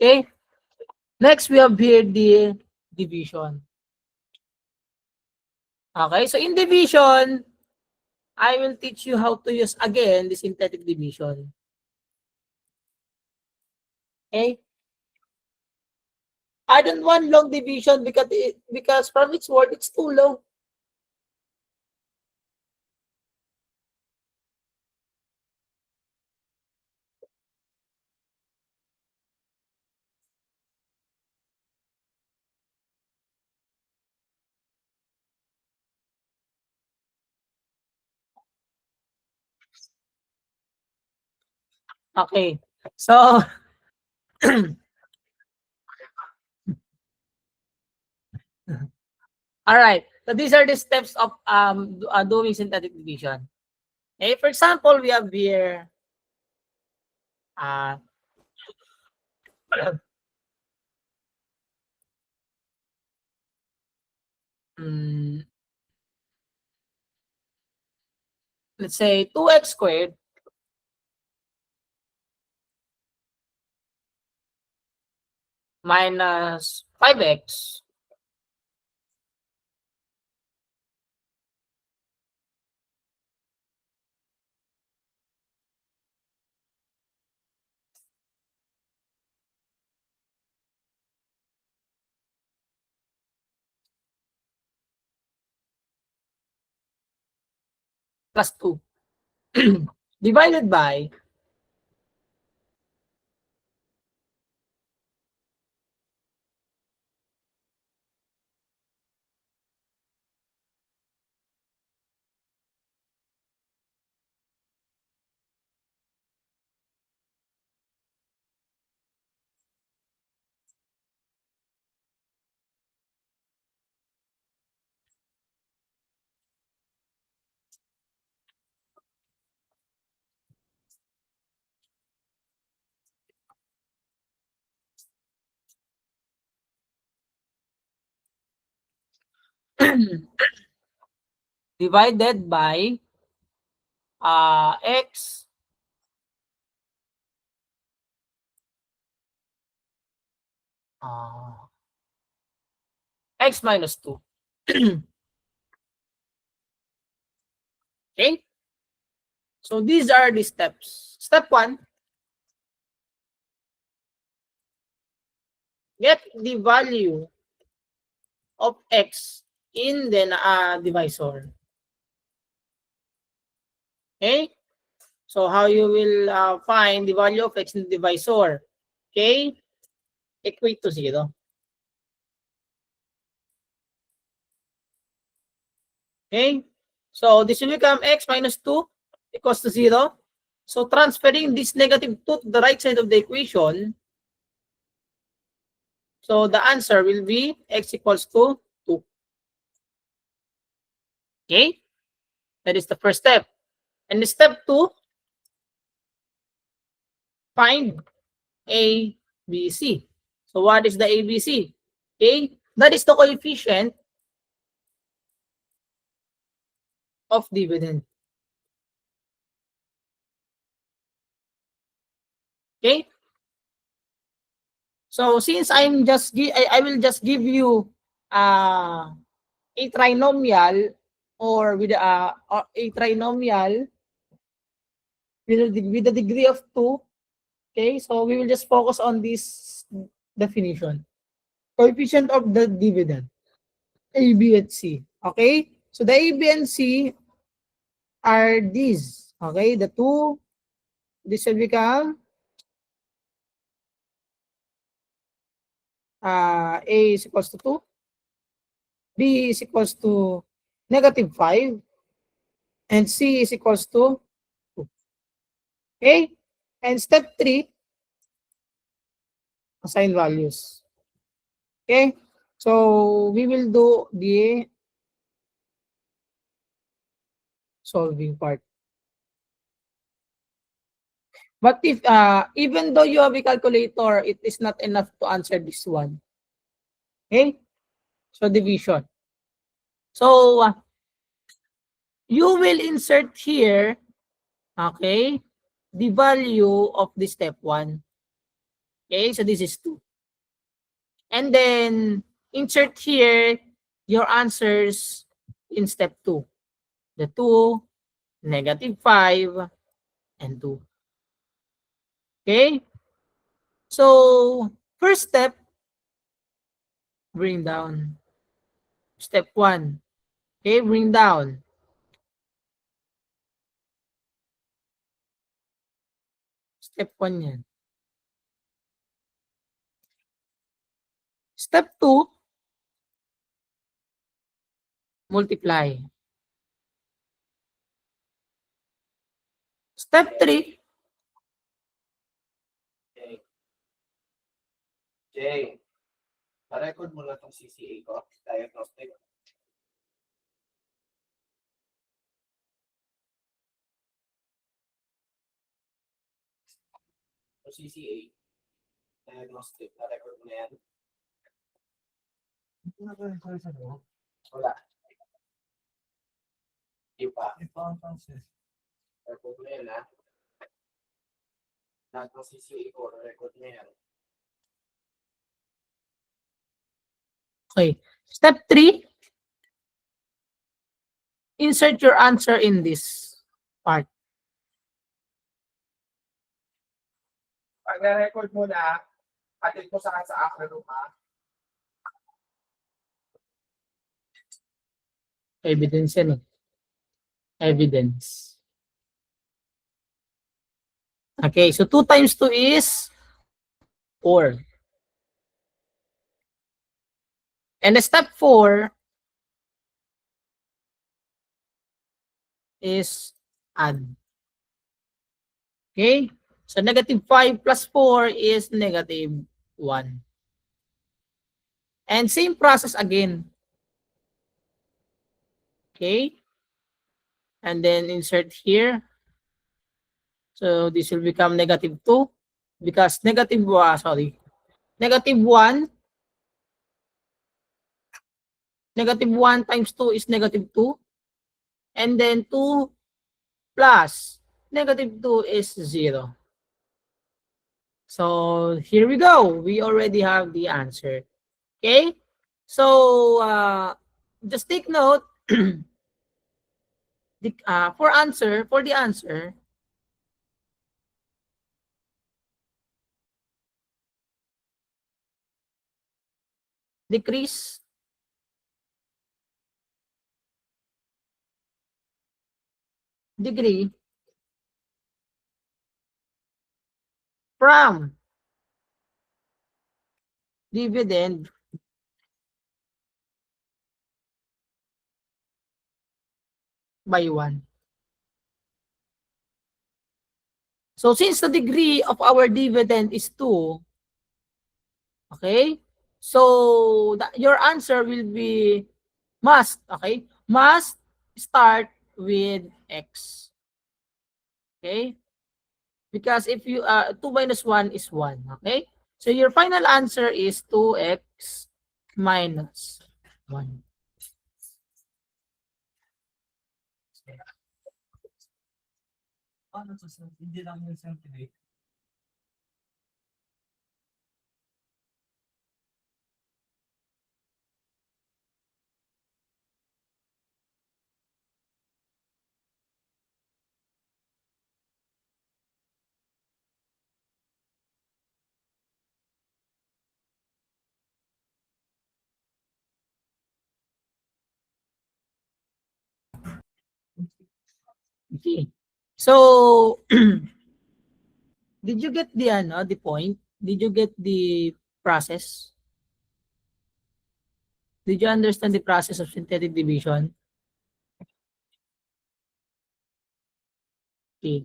Okay? Next, we have here the division. Okay, so in division, I will teach you how to use again the synthetic division. Okay? I don't want long division because from its word, it's too long. Okay. So, all right. So these are the steps of doing synthetic division. Okay, for example, we have here uh, mm, let's say 2x squared minus 5x plus 2 divided by divided by x uh, x minus 2. Okay? So these are the steps. Step 1, get the value of x in the divisor. Okay? So how you will find the value of x in the divisor? Okay? Equate to 0. Okay? So this will become x minus 2 equals to 0. So transferring this negative 2 to the right side of the equation, so the answer will be x equals to 2. Okay? That is the first step. And the step 2, find A, B, C. So what is the A, B, C? Okay? That is the coefficient of dividend. Okay? So since I will just give you a trinomial or with a trinomial with a degree of 2. Okay, so we will just focus on this definition. Coefficient of the dividend, A, B, and C. Okay, so the A, B, and C are these. Okay, the two, this will become A is equals to 2, B is equals to negative 5, and C is equals to 2. Okay, and step 3, assign values. Okay, so we will do the solving part. But if even though you have a calculator, it is not enough to answer this one. Okay? So division. So you will insert here, okay, the value of the step 1. Okay, so this is 2. And then insert here your answers in step 2. The 2, -5, and 2. Okay? So, first step, bring down. Step 1. Okay, bring down. Step 1 yan. Step 2, multiply. Step 3, Jay, pa-record mo lang itong CCA ko, diagnostic. Yung CCA, diagnostic, na-record mo na yan. Wala. Di pa. Record mo yan, ha? Lahat ng CCA ko, na-record mo yan. okay. Step 3, insert your answer in this part. Pag na-record mo na, atin mo sa acronym, ha? Evidence yan eh. Evidence. Okay, so 2 times 2 is 4. And the step 4 is add. Okay? So -5 plus 4 is -1. And same process again. Okay? And then insert here. So this will become -2 because -1 -1 times 2 is -2. And then 2 plus -2 is 0. So here we go. We already have the answer. Okay? So just take note for the answer, decrease degree from dividend by 1. So since the degree of our dividend is 2, okay? So your answer will be must start with x. Okay? Because if you 2 minus 1 is 1, okay? So your final answer is 2x minus 1. Hindi lang yung sentiment. Okay. So did you get the point? Did you get the process? Did you understand the process of synthetic division? Okay.